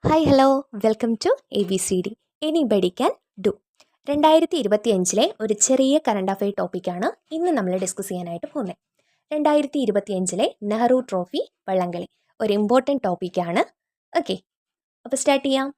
Hi hello welcome to ABCD anybody can do 2025 ഒരു ചെറിയ current affair ടോപ്പിക്കാണ് ഇന്ന് നമ്മൾ ഡിസ്കസ് ചെയ്യാനായിട്ട് പോകുന്നത്. 2025 നെഹ്റു ട്രോഫി വള്ളംകളി ഒരു ഇമ്പോർട്ടൻറ്റ് ടോപ്പിക്കാണ്. ഓക്കെ, അപ്പോൾ സ്റ്റാർട്ട് ചെയ്യാം.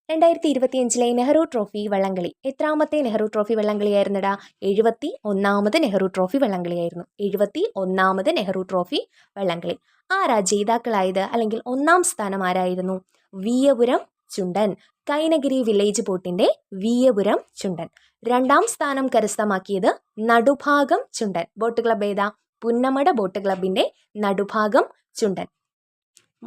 2025 നെഹ്റു ട്രോഫി വള്ളംകളി എത്രാമത്തെ നെഹ്റു ട്രോഫി വള്ളംകളിയായിരുന്നടാ? 71ാമത് നെഹ്റു ട്രോഫി വള്ളംകളിയായിരുന്നു. 71ാമത് നെഹ്റു ട്രോഫി വള്ളംകളി. ആരാ ജേതാക്കളായത്, അല്ലെങ്കിൽ ഒന്നാം സ്ഥാനം ആരായിരുന്നു? വിയ്യപുരം ചുണ്ടൻ, കൈനഗിരി വില്ലേജ് ബോട്ടിന്റെ വിയ്യപുരം ചുണ്ടൻ. രണ്ടാം സ്ഥാനം കരസ്ഥമാക്കിയത് നടുഭാഗം ചുണ്ടൻ. ബോട്ട് ക്ലബ് ഏതാ? പുന്നമട ബോട്ട് ക്ലബിന്റെ നടുഭാഗം ചുണ്ടൻ.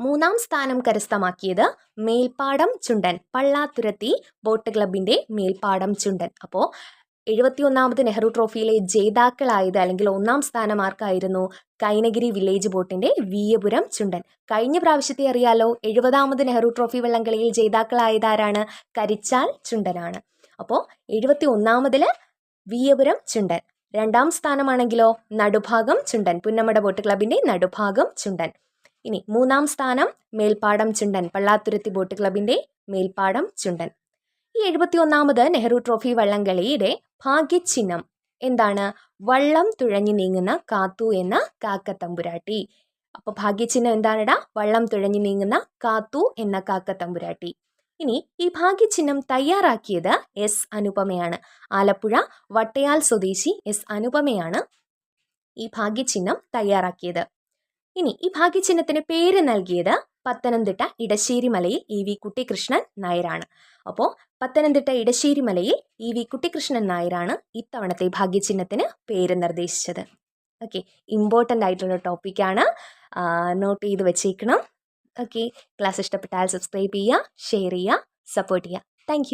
മൂന്നാം സ്ഥാനം കരസ്ഥമാക്കിയത് മേൽപ്പാടം ചുണ്ടൻ, പള്ളാത്തുരുത്തി ബോട്ട് ക്ലബിന്റെ മേൽപ്പാടം ചുണ്ടൻ. അപ്പോൾ 71ാമത് നെഹ്റു ട്രോഫിയിലെ ജേതാക്കളായത്, അല്ലെങ്കിൽ ഒന്നാം സ്ഥാനം ആർക്കായിരുന്നു? കൈനഗിരി വില്ലേജ് ബോട്ടിന്റെ വിയ്യപുരം ചുണ്ടൻ. കഴിഞ്ഞ പ്രാവശ്യത്തെ അറിയാലോ, 70ാമത് നെഹ്റു ട്രോഫി വള്ളംകളിയിൽ ജേതാക്കളായത് ആരാണ്? കരിച്ചാൽ ചുണ്ടനാണ്. അപ്പോൾ 71ാമതില് വിയ്യപുരം ചുണ്ടൻ. രണ്ടാം സ്ഥാനമാണെങ്കിലോ നടുഭാഗം ചുണ്ടൻ, പുന്നമട ബോട്ട് ക്ലബിന്റെ നടുഭാഗം ചുണ്ടൻ. ഇനി മൂന്നാം സ്ഥാനം മേൽപ്പാടം ചുണ്ടൻ, പള്ളാത്തുരുത്തി ബോട്ട് ക്ലബിന്റെ മേൽപ്പാടം ചുണ്ടൻ. ഈ 71ാമത് നെഹ്റു ട്രോഫി വള്ളംകളിയുടെ ഭാഗ്യചിഹ്നം എന്താണ്? വള്ളം തുഴഞ്ഞു നീങ്ങുന്ന കാത്തു എന്ന കാക്കത്തമ്പുരാട്ടി. അപ്പൊ ഭാഗ്യചിഹ്നം എന്താണെടാ? വള്ളം തുഴഞ്ഞു നീങ്ങുന്ന കാത്തു എന്ന കാക്കത്തമ്പുരാട്ടി. ഇനി ഈ ഭാഗ്യചിഹ്നം തയ്യാറാക്കിയത് എസ് അനുപമയാണ്. ആലപ്പുഴ വട്ടയാൽ സ്വദേശി എസ് അനുപമയാണ് ഈ ഭാഗ്യചിഹ്നം തയ്യാറാക്കിയത്. ഇനി ഈ ഭാഗ്യചിഹ്നത്തിന് പേര് നൽകിയത് പത്തനംതിട്ട ഇടശ്ശേരിമലയിൽ EV കുട്ടിക്കൃഷ്ണൻ നായരാണ്. അപ്പോൾ പത്തനംതിട്ട ഇടശ്ശേരിമലയിൽ EV കുട്ടിക്കൃഷ്ണൻ നായരാണ് ഇത്തവണത്തെ ഭാഗ്യചിഹ്നത്തിന് പേര് നിർദ്ദേശിച്ചത്. ഓക്കെ, ഇമ്പോർട്ടൻ്റ് ആയിട്ടുള്ള ടോപ്പിക്കാണ്, നോട്ട് ചെയ്ത് വെച്ചേക്കണം. ഓക്കെ, ക്ലാസ് ഇഷ്ടപ്പെട്ടാൽ സബ്സ്ക്രൈബ് ചെയ്യുക, ഷെയർ ചെയ്യുക, സപ്പോർട്ട് ചെയ്യുക. താങ്ക്